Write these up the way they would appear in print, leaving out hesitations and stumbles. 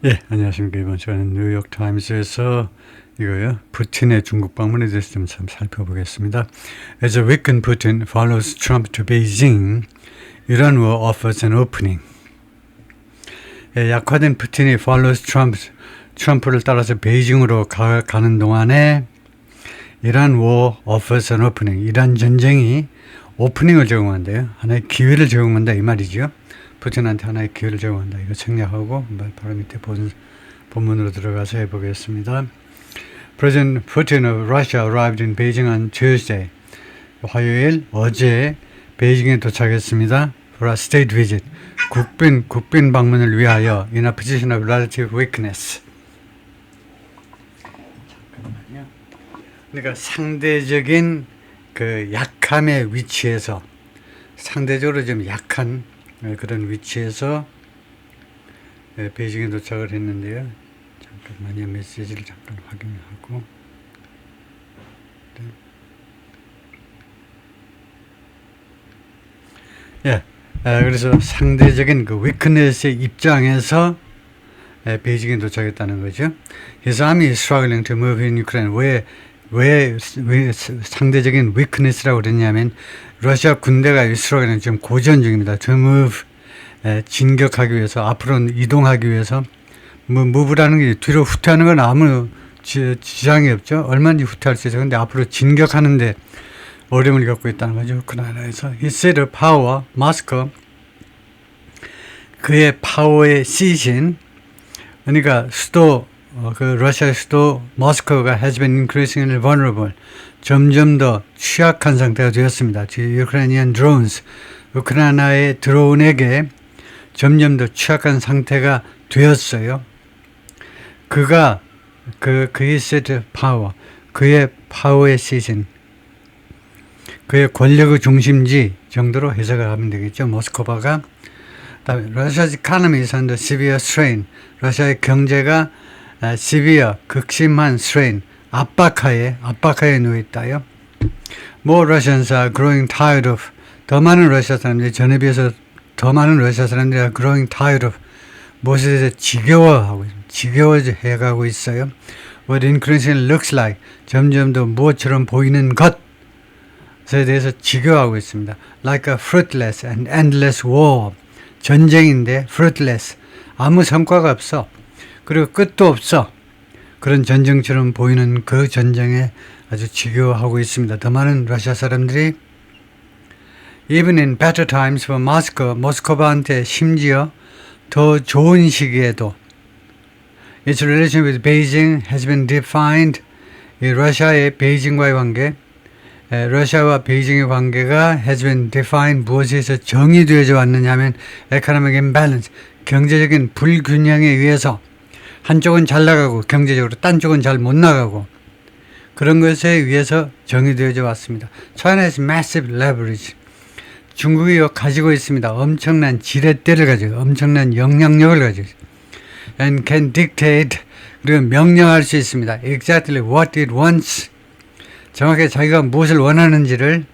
예, 안녕하십니까. 이번 시간은 뉴욕타임스에서 이거요, 푸틴의 중국 방문에 대해서 좀 살펴보겠습니다. As a weakened Putin follows Trump to Beijing, Iran war offers an opening. 예, 약화된 푸틴이 follows 트럼프를 따라서 베이징으로 가는 동안에 이란 war offers an opening. 이란 전쟁이 오프닝을 제공한대요. 하나의 기회를 제공한다 이 말이죠. 푸틴한테 하나의 기회를 제공한다. 이거 생략하고 바로 밑에 본문으로 들어가서 해보겠습니다. President Putin of Russia arrived in Beijing on Tuesday. 화요일 어제 베이징에 도착했습니다. For a state visit. 국빈 방문을 위하여 in a position of relative weakness. 잠깐만요. 그러니까 상대적인 그 약함의 위치에서 상대적으로 좀 약한 그런 위치에서 베이징에 도착을 했는데요. 잠깐만요. 메시지를 잠깐 확인하고. 예, 그래서 상대적인 그 위크네스의 입장에서 베이징에 도착했다는 거죠. His army is struggling to move in Ukraine. 왜 상대적인 위크네스라고 그랬냐면 러시아 군대가 이스라엘은 지금 고전 중입니다. To move, 진격하기 위해서, 앞으로 이동하기 위해서. move라는 게 뒤로 후퇴하는 건 아무 지장이 없죠. 얼마든지 후퇴할 수 있어요. 근데 앞으로 진격하는데 어려움을 겪고 있다는 거죠. 우크라이나에서. He said power, Moscow, 그의 파워의 시신, 그러니까 수도, 그 러시아의 수도 모스크바가 has been increasingly vulnerable. 점점 더 취약한 상태가 되었습니다. Ukrainian drones, 우크라이나의 드론에게 점점 더 취약한 상태가 되었어요. 그가 그의 set power, 그의 파워의 시즌, 그의 권력의 중심지 정도로 해석을 하면 되겠죠. 모스크바가. 다음에 Russia's economy is under severe strain. 러시아의 경제가 severe, 극심한 strain, 압박하에 놓여 있다요. More Russians are growing tired of. 더 많은 러시아 사람들이 전에 비해서 더 많은 러시아 사람들이 are growing tired of. 무엇에 대해서 지겨워해가고 있어요. What increasingly looks like. 점점 더 무엇처럼 보이는 것에 대해서 지겨워하고 있습니다. Like a fruitless and endless war. 전쟁인데 fruitless. 아무 성과가 없어. 그리고 끝도 없어. 그런 전쟁처럼 보이는 그 전쟁에 아주 지겨워하고 있습니다. 더 많은 러시아 사람들이 even in better times for Moscow, 모스크바한테 심지어 더 좋은 시기에도 its relation with Beijing has been defined. 이 러시아의 베이징과의 관계, 러시아와 베이징의 관계가 has been defined. 무엇에서 정의되어져 왔느냐면 economic imbalance, 경제적인 불균형에 의해서 한쪽은 잘 나가고 경제적으로 딴 쪽은 잘 못 나가고 그런 것에 의해서 정의되어져 왔습니다. China has massive leverage. 중국이 가지고 있습니다. 엄청난 지렛대를 가지고 엄청난 영향력을 가지고 and can dictate, 그리고 명령할 수 있습니다. Exactly what it wants. 정확하게 자기가 무엇을 원하는지를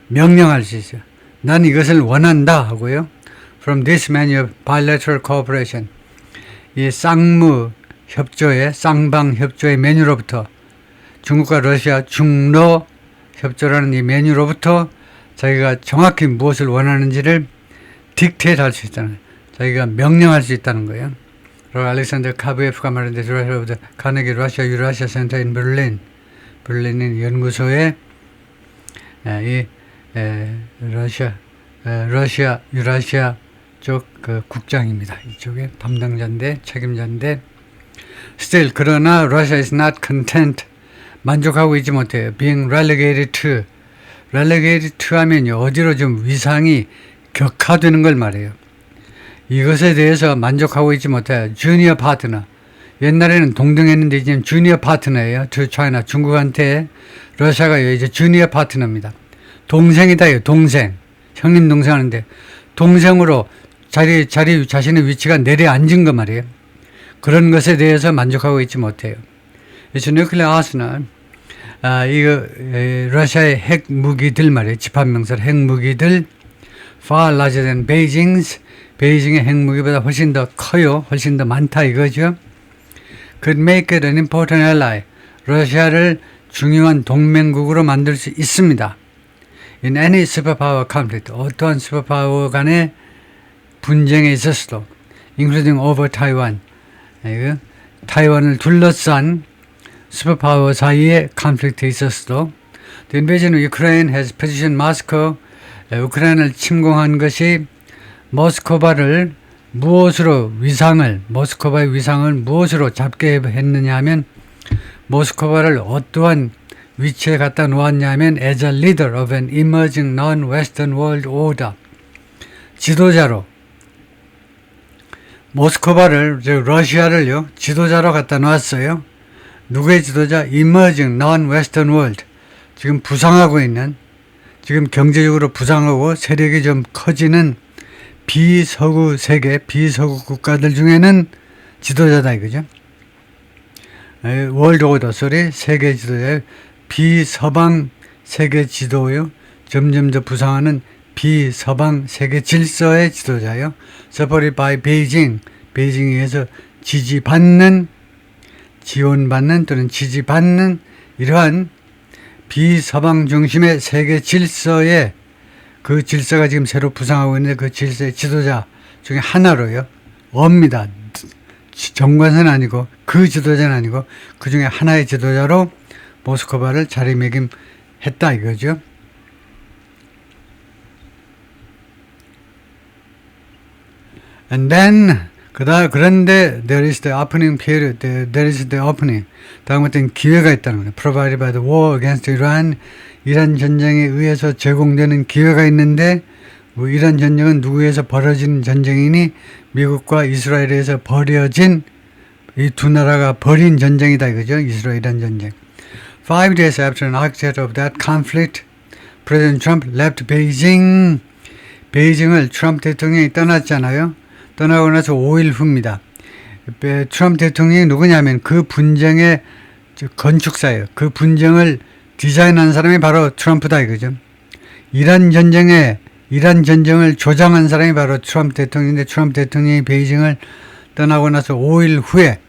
명령할 수 있어요. 난 이것을 원한다 하고요. From this menu of bilateral cooperation. 이 쌍방 협조의 메뉴로부터, 중국과 러시아 중러 협조라는 이 메뉴로부터 자기가 정확히 무엇을 원하는지를 딕테이트 할 수 있다는 거예요. 자기가 명령할 수 있다는 거예요. 그리고 알렉산더 카브예프가 말했는데 카네기 러시아 유라시아 센터 인 berlin 연구소에 러시아 유라시아 쪽 그 국장입니다. 이쪽에 담당자인데 책임자인데 still 그러나 Russia is not content. 만족하고 있지 못해요. being relegated to 하면요 어디로 좀 위상이 격화되는 걸 말해요. 이것에 대해서 만족하고 있지 못해요. junior partner. 옛날에는 동등했는데 이제 junior partner예요. to China. 중국한테 러시아가 이제 junior partner입니다. 동생이다요. 동생. 형님 동생 하는데 동생으로 자신의 위치가 내려앉은 거 말이에요. 그런 것에 대해서 만족하고 있지 못해요. It's a nuclear arsenal. 이거 러시아의 핵무기들 말이에요. 집합명사 핵무기들 far larger than Beijing's. 베이징의 핵무기보다 훨씬 더 커요. 훨씬 더 많다 이거죠. Could make it an important ally. 러시아를 중요한 동맹국으로 만들 수 있습니다. In any superpower conflict. 어떠한 슈퍼파워 간의 분쟁에 있어서도 including over Taiwan. 타이완을 둘러싼 슈퍼파워 사이의 컨플릭트에 있어서도 The invasion of Ukraine has positioned Moscow. 우크라이나를 침공한 것이 모스크바를 무엇으로 모스크바의 위상을 무엇으로 잡게 했느냐 하면 모스크바를 어떠한 위치에 갖다 놓았냐 하면 as a leader of an emerging non-Western world order. 지도자로 모스크바를, 즉 러시아를요, 지도자로 갖다 놓았어요. 누구의 지도자? Emerging non-Western world. 지금 부상하고 있는, 지금 경제적으로 부상하고 세력이 좀 커지는 비서구 세계, 비서구 국가들 중에는 지도자다 이거죠. 월드 오더 소리 세계 지도자, 비서방 세계 지도요. 점점 더 부상하는 비서방 세계 질서의 지도자요. Supported by Beijing, 베이징에 의해서 지지받는, 지원받는 또는 지지받는 이러한 비서방 중심의 세계 질서의 그 질서가 지금 새로 부상하고 있는데 그 질서의 지도자 중에 하나로요. 업니다. 정관사는 아니고 그 지도자는 아니고 그 중에 하나의 지도자로 모스크바를 자리매김했다 이거죠. And then 그런데 there is the opening period, there is the opening. 다음부터는 기회가 있다는 거예요. Provided by the war against Iran. 이란 전쟁에 의해서 제공되는 기회가 있는데 이란 전쟁은 누구에서 벌어진 전쟁이니 미국과 이스라엘에서 벌어진 이 두 나라가 벌인 전쟁이다 이거죠. 이스라엘-이란 전쟁. 5 days after an outset of that conflict, President Trump left Beijing. 베이징을 트럼프 대통령이 떠났잖아요. 떠나고 나서 5일 후입니다. 트럼프 대통령이 누구냐면 그 분쟁의 건축사예요. 그 분쟁을 디자인한 사람이 바로 트럼프다 이거죠. 이란 전쟁을 조장한 사람이 바로 트럼프 대통령인데 트럼프 대통령이 베이징을 떠나고 나서 5일 후에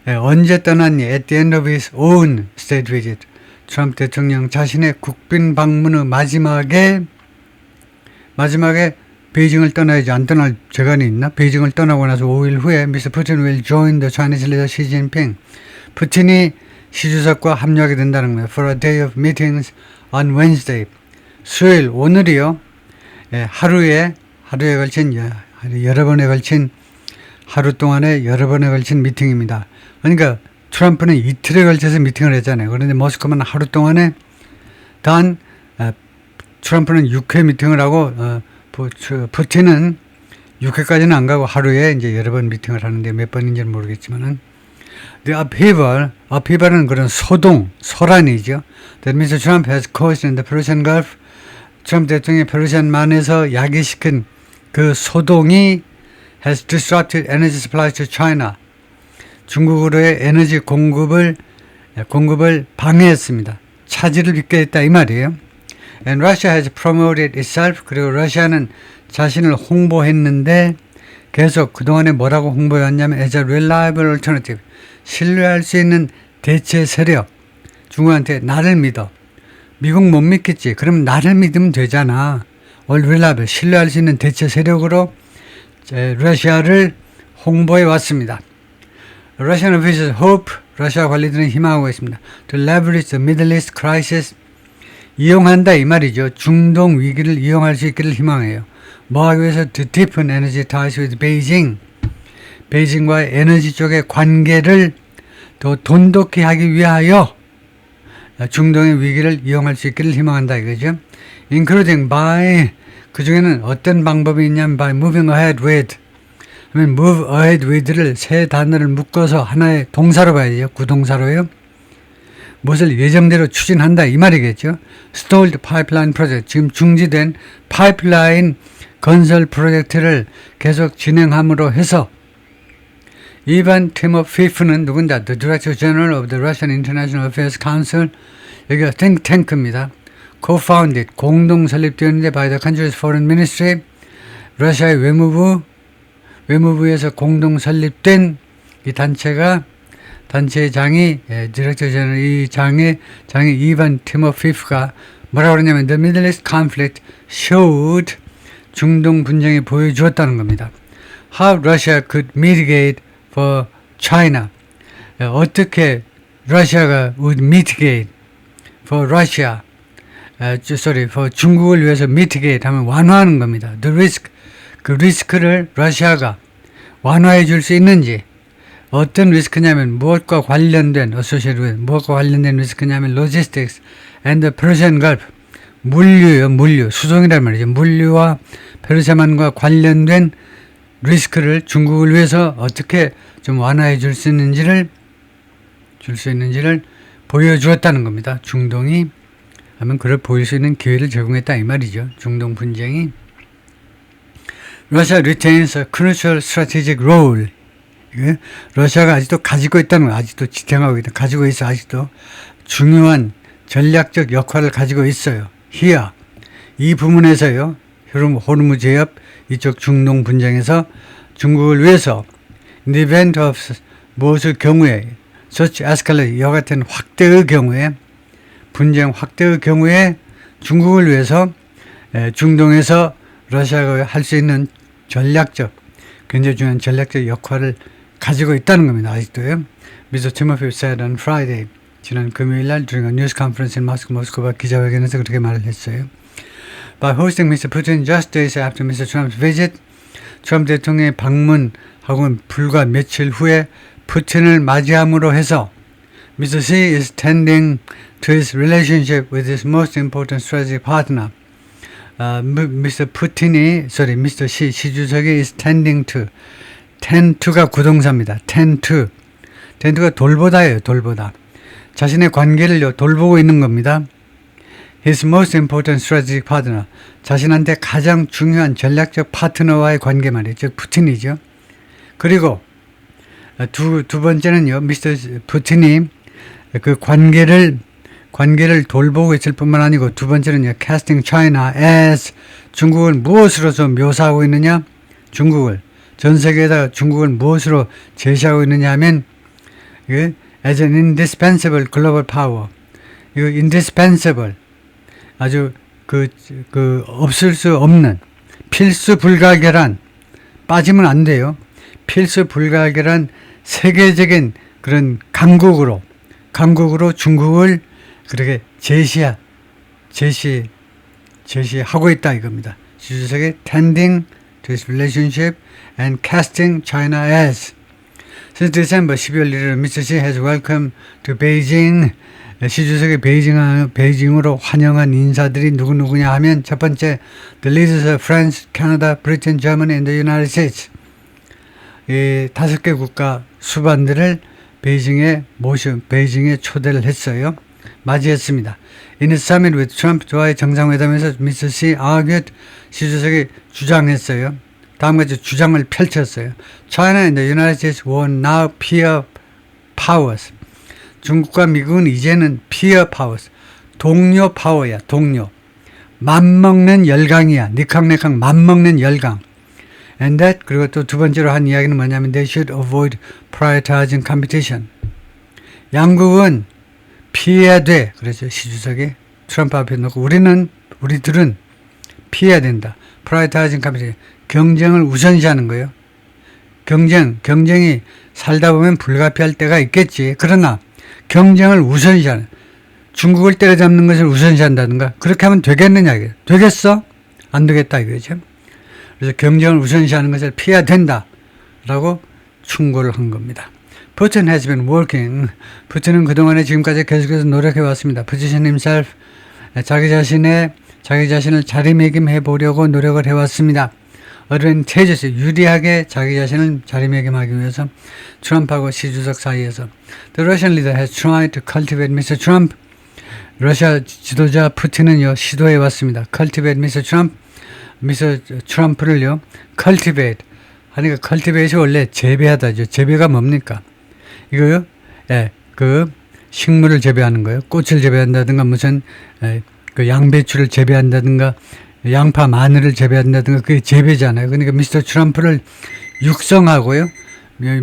언제 떠났니? At the end of his own state visit. 트럼프 대통령 자신의 국빈 방문 후 마지막에 베이징을 떠나야지 안 떠날 재간이 있나? 베이징을 떠나고 나서 5일 후에 Mr. Putin will join the Chinese leader Xi Jinping. 푸틴이 시 주석과 합류하게 된다는 거예요. For a day of meetings on Wednesday. 수요일, 오늘이요. 하루에 걸친, 여러 번에 걸친, 하루 동안에 여러 번에 걸친 미팅입니다. 그러니까 트럼프는 이틀에 걸쳐서 미팅을 했잖아요. 그런데 모스크바는 하루 동안에 트럼프는 6회 미팅을 하고, 푸틴은 6회까지는 안 가고 하루에 이제 여러 번 미팅을 하는데 몇 번인지는 모르겠지만은, The upheaval은 그런 소란이죠. That Mr. Trump has caused in the Persian Gulf. 트럼프 대통령이 페르시안만에서 야기시킨 그 소동이 has disrupted energy supplies to China. 중국으로의 에너지 공급을 방해했습니다. 차질을 빚게 했다 이 말이에요. And Russia has promoted itself. 그리고 러시아는 자신을 홍보했는데 계속 그동안에 뭐라고 홍보해왔냐면 as a reliable alternative. 신뢰할 수 있는 대체 세력. 중국한테 나를 믿어. 미국 못 믿겠지. 그럼 나를 믿으면 되잖아. reliable. 신뢰할 수 있는 대체 세력으로 러시아를 홍보해 왔습니다. Russian officials hope. 러시아 관리들은 희망하고 있습니다. To leverage the Middle East crisis. 이용한다 이 말이죠. 중동 위기를 이용할 수 있기를 희망해요. 뭐 하기 위해서 to deepen energy ties with Beijing. 베이징과의 에너지 쪽의 관계를 더 돈독히 하기 위하여 중동의 위기를 이용할 수 있기를 희망한다 이거죠. Including by, 그 중에는 어떤 방법이 있냐면 by moving ahead with, 하면 move ahead with를 세 단어를 묶어서 하나의 동사로 봐야죠. 구동사로요. 무엇을 예정대로 추진한다 이 말이겠죠. Stalled pipeline project, 지금 중지된 파이프라인 건설 프로젝트를 계속 진행함으로 해서 이반 티모피프는 누군가? The Director General of the Russian International Affairs Council. 여기가 탱크입니다. Co-founded, 공동 설립되었는데 by the country's foreign ministry. 러시아의 외무부에서 공동 설립된 이 단체의 장이 디렉터 제너럴 이 장이 이반 티모피프가 뭐라고 그러냐면 The Middle East conflict showed 중동 분쟁이 보여주었다는 겁니다. How Russia could mitigate for China. 어떻게 러시아가 would mitigate for Russia. for 중국을 위해서 mitigate 하면 완화하는 겁니다. The risk. 그 리스크를 러시아가 완화해 줄 수 있는지. 어떤 리스크냐면 무엇과 관련된 리스크냐면 logistics and the Persian Gulf. 물류, 수송이란 말이죠. 물류와 페르시아만과 관련된 리스크를 중국을 위해서 어떻게 좀 완화해 줄 수 있는지를 보여주었다는 겁니다. 중동이 하면 그걸 보일 수 있는 기회를 제공했다 이 말이죠. 중동 분쟁이. Russia retains a crucial strategic role. 러시아가 아직도 가지고 있다는 거, 아직도 지탱하고 있다. 가지고 있어, 아직도. 중요한 전략적 역할을 가지고 있어요. here. 이 부분에서요. 호르무즈 해협 이쪽 중동 분쟁에서 중국을 위해서 in the event of 무엇의 경우에 such escalate 이와 같은 확대의 경우에 분쟁 확대의 경우에 중국을 위해서 중동에서 러시아가 할 수 있는 굉장히 중요한 전략적 역할을 가지고 있다는 겁니다. 아직도요. Mr. Timofey said on Friday. 지난 금요일 날 during a news conference in 모스크바 기자회견에서 그렇게 말을 했어요. By hosting Mr. Putin just days after Mr. Trump's visit, 트럼프 대통령의 방문하고는 불과 며칠 후에 푸틴을 맞이함으로 해서 Mr. Xi is tending to his relationship with his most important strategic partner. Mr. Xi, 시 주석이 is tending to. tend to가 구동사입니다. tend to가 돌보다예요. 돌보다. 자신의 관계를 돌보고 있는 겁니다. His most important strategic partner. 자신한테 가장 중요한 전략적 파트너와의 관계 말이에요. 즉 푸틴이죠. 그리고 두 번째는요. 미스터 푸틴이 그 관계를 돌보고 있을 뿐만 아니고 두 번째는요. casting China as 중국을 무엇으로서 묘사하고 있느냐? 중국을 전 세계에다 중국을 무엇으로 제시하고 있느냐 하면 as an indispensable global power. 이거 indispensable 아주 없을 수 없는 필수 불가결한 빠지면 안 돼요. 필수 불가결한 세계적인 그런 강국으로 중국을 그렇게 제시하고 있다 이겁니다. 시주석의 tending to his relationship and casting China as. Since December 12월 1일 Mr. Xi has welcomed to Beijing. 시 주석의 베이징으로 환영한 인사들이 누구냐 하면 첫 번째 the leaders of France, Canada, Britain, Germany and the United States. 이 5개 국가 수반들을 베이징에 초대를 했어요. 맞이했습니다. In a summit with Trump와의 정상회담에서 Mr. Xi argued, 시 주석이 주장했어요. 다음같이 주장을 펼쳤어요. China and the United States were now peer powers. 중국과 미국은 이제는 peer powers, 동료 파워야, 동료. 맘먹는 열강이야, 니캉네캉 맘먹는 열강. And that, 그리고 또 두 번째로 한 이야기는 뭐냐면 they should avoid prioritizing competition. 양국은 피해야 돼. 그래서 시주석이 트럼프 앞에 놓고 우리들은 피해야 된다. prioritizing competition. 경쟁을 우선시하는 거예요. 경쟁이 살다 보면 불가피할 때가 있겠지. 그러나 경쟁을 우선시하는, 중국을 때려잡는 것을 우선시한다든가 그렇게 하면 되겠느냐 이게. 되겠어? 안 되겠다 이거죠. 그래서 경쟁을 우선시하는 것을 피해야 된다 라고 충고를 한 겁니다. Putin has been working. 푸틴은 그동안에 지금까지 계속해서 노력해 왔습니다. Position himself. 자기 자신을 자리매김해 보려고 노력을 해왔습니다. advantageous, 유리하게 자기 자신을 자리매김하기 위해서 트럼프하고 시 주석 사이에서 The Russian leader has tried to cultivate Mr. Trump. 러시아 지도자 푸틴은요 시도해 왔습니다. cultivate Mr. Trump. Mr. 트럼프를요 cultivate 하니까 cultivate이 원래 재배하다죠. 재배가 뭡니까? 이거요? 그 식물을 재배하는 거예요. 꽃을 재배한다든가 무슨 그 양배추를 재배한다든가 양파, 마늘을 재배한다든가 그게 재배잖아요. 그러니까 미스터 트럼프를 육성하고요.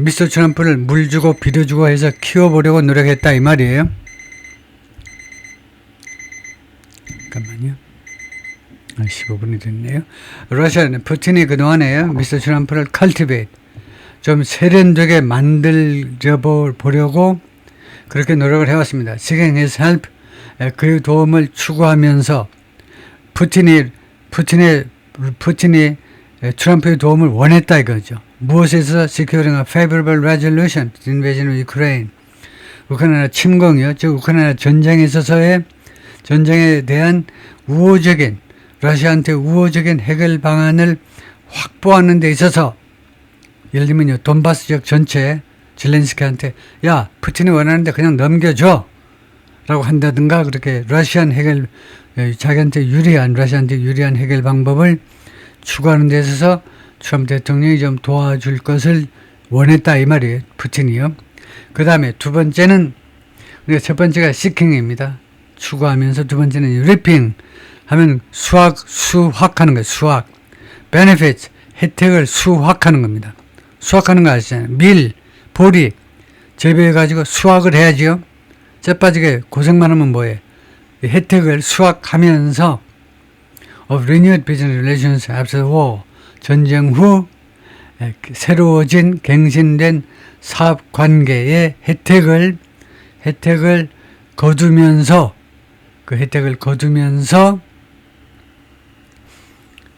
미스터 트럼프를 물 주고 비료 주고 해서 키워보려고 노력했다 이 말이에요. 잠깐만요. 15분이 됐네요. 러시아는 푸틴이 그동안에 미스터 트럼프를 cultivate, 좀 세련되게 만들어 보려고 그렇게 노력을 해왔습니다. Seeking his help, 그의 도움을 추구하면서 푸틴이 트럼프의 도움을 원했다 이거죠. 무엇에서 securing a favorable resolution to the invasion of Ukraine, 우크라이나 침공이요. 즉 우크라이나 전쟁에 있어서의 전쟁에 대한 우호적인, 러시아한테 우호적인 해결 방안을 확보하는 데 있어서, 예를 들면 돈바스 지역 전체 젤렌스키한테 야 푸틴이 원하는데 그냥 넘겨줘 라고 한다든가, 그렇게 자기한테 러시아한테 유리한 해결 방법을 추구하는 데 있어서 트럼프 대통령이 좀 도와줄 것을 원했다 이 말이에요. 푸틴이요. 그 다음에 두 번째는, 그러니까 첫 번째가 seeking입니다. 추구하면서, 두 번째는 reaping 하면 수확하는 거예요. 수확. benefits, 혜택을 수확하는 겁니다. 수확하는 거 아시잖아요. 밀, 보리 재배해가지고 수확을 해야지요. 쇠빠지게 고생만 하면 뭐해. 혜택을 수확하면서 of renewed business relations after the war, 전쟁 후 새로워진 갱신된 사업 관계의 혜택을 거두면서, 그 혜택을 거두면서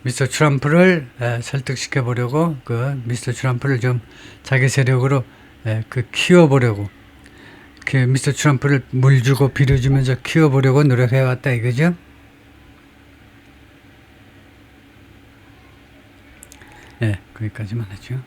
미스터 트럼프를 설득시켜 보려고, 그 미스터 트럼프를 좀 자기 세력으로 키워보려고, 그 미스터 트럼프를 물 주고 비료 주면서 키워보려고 노력해 왔다 이거죠. 거기까지만 하죠.